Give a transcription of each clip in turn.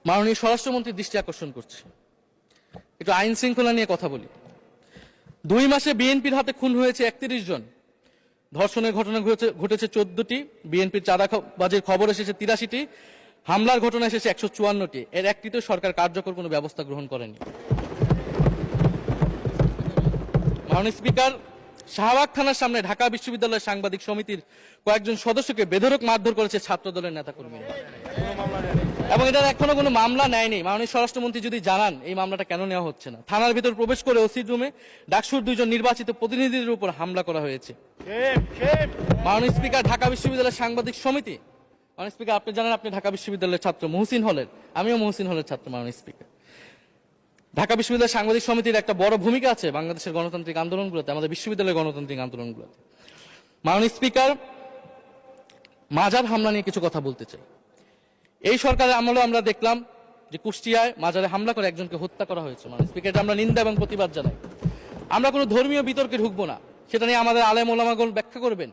মাননীয় স্বরাষ্ট্রমন্ত্রীর দৃষ্টি আকর্ষণ করছি, একটু আইন শৃঙ্খলা নিয়ে কথা বলি। 2 মাসে বিএনপির হাতে খুন হয়েছে 31 জন, ধর্ষণের ঘটনা ঘটেছে 14টি, বিএনপির চাঁদাবাজির খবর এসেছে 83টি, হামলার ঘটনা এসেছে 154টি। এর একটিতেও সরকার কার্যকর কোনো ব্যবস্থা গ্রহণ করেনি। মাননীয় স্পিকার, শাহবাগ থানার সামনে ঢাকা বিশ্ববিদ্যালয়ের সাংবাদিক সমিতির কয়েকজন সদস্যকে বেধড়ক মারধর করেছে ছাত্রদলের নেতাকর্মীরা, এবং এটার এখনো কোনো মামলা নেয়নি। মাননীয় স্বরাষ্ট্রমন্ত্রী যদি জানান এই মামলাটা কেন নেওয়া হচ্ছে না। থানার ভিতর প্রবেশ করে ওসি রুমে ডাকসুর 2 জন নির্বাচিত প্রতিনিধিদের উপর হামলা করা হয়েছে। মাননীয় স্পিকার, ঢাকা বিশ্ববিদ্যালয়ের সাংবাদিক সমিতি, মাননীয় স্পিকার আপনি জানেন আপনি ঢাকা বিশ্ববিদ্যালয়ের ছাত্র মহসিন হলের, আমিও মহসিন হলের ছাত্র। মাননীয় স্পিকার, ঢাকা বিশ্ববিদ্যালয়ের সাংবাদিক সমিতির একটা বড় ভূমিকা আছে বাংলাদেশের গণতান্ত্রিক আন্দোলনগুলোতে, আমাদের বিশ্ববিদ্যালয়ের গণতান্ত্রিক আন্দোলনগুলোতে। মাননীয় স্পিকার, মাজার হামলা নিয়ে কিছু কথা বলতে চাই। এই সরকারের আমলেও আমরা দেখলাম যে কুষ্টিয়ায় মাজারে হামলা করে একজনকে হত্যা করা হয়েছে। মাননীয় স্পিকার, এটা আমরা নিন্দা এবং প্রতিবাদ জানাই। আমরা কোনো ধর্মীয় বিতর্কে ঢুকবো না, সেটা নিয়ে আমাদের আলেম ওলামাগণ ব্যাখ্যা করবেন,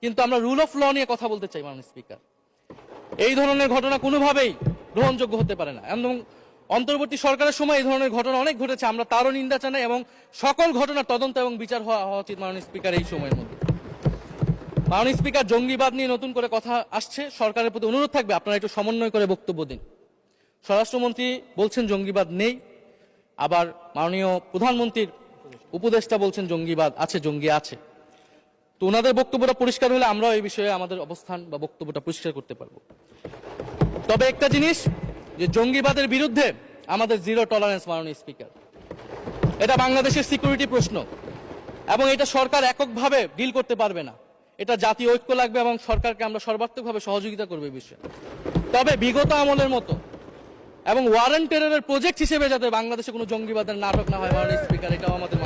কিন্তু আমরা রুল অফ ল নিয়ে কথা বলতে চাই। মাননীয় স্পিকার, এই ধরনের ঘটনা কোনোভাবেই গ্রহণযোগ্য হতে পারে না, এবং অন্তর্বর্তী সরকারের সময় এই ধরনের ঘটনা অনেক ঘটেছে, আমরা তারও নিন্দা জানাই, এবং সকল ঘটনার তদন্ত এবং বিচার হওয়া উচিত মাননীয় স্পিকার এই সময়ের মধ্যে। মাননীয় স্পিকার, জঙ্গিবাদ নিয়ে নতুন করে কথা আসছে, সরকারের প্রতি অনুরোধ থাকবে আপনারা একটু সমন্বয় করে বক্তব্য দিন। স্বরাষ্ট্রমন্ত্রী বলছেন জঙ্গিবাদ নেই, আবার মাননীয় প্রধানমন্ত্রীর উপদেষ্টা বলছেন জঙ্গিবাদ আছে, জঙ্গি আছে। তো ওনাদের বক্তব্যটা পরিষ্কার হলে আমরাও এই বিষয়ে আমাদের অবস্থান বা বক্তব্যটা পরিষ্কার করতে পারবো। তবে একটা জিনিস, যে জঙ্গিবাদের বিরুদ্ধে আমাদের জিরো টলারেন্স। মাননীয় স্পিকার, এটা বাংলাদেশের সিকিউরিটি প্রশ্ন, এবং এটা সরকার এককভাবে ডিল করতে পারবে না, এটা জাতীয় ঐক্য লাগবে, এবং সরকারকে আমরা সর্বাত্মকভাবে সহযোগিতা করবো এই বিষয়ে। তবে বিগত আমলের মতো এবং ওয়ারেন্ট টেররের প্রজেক্ট হিসেবে যাতে বাংলাদেশে কোনো জঙ্গিবাদের নাটক না হয় মাননীয় স্পিকার, এটাও আমাদের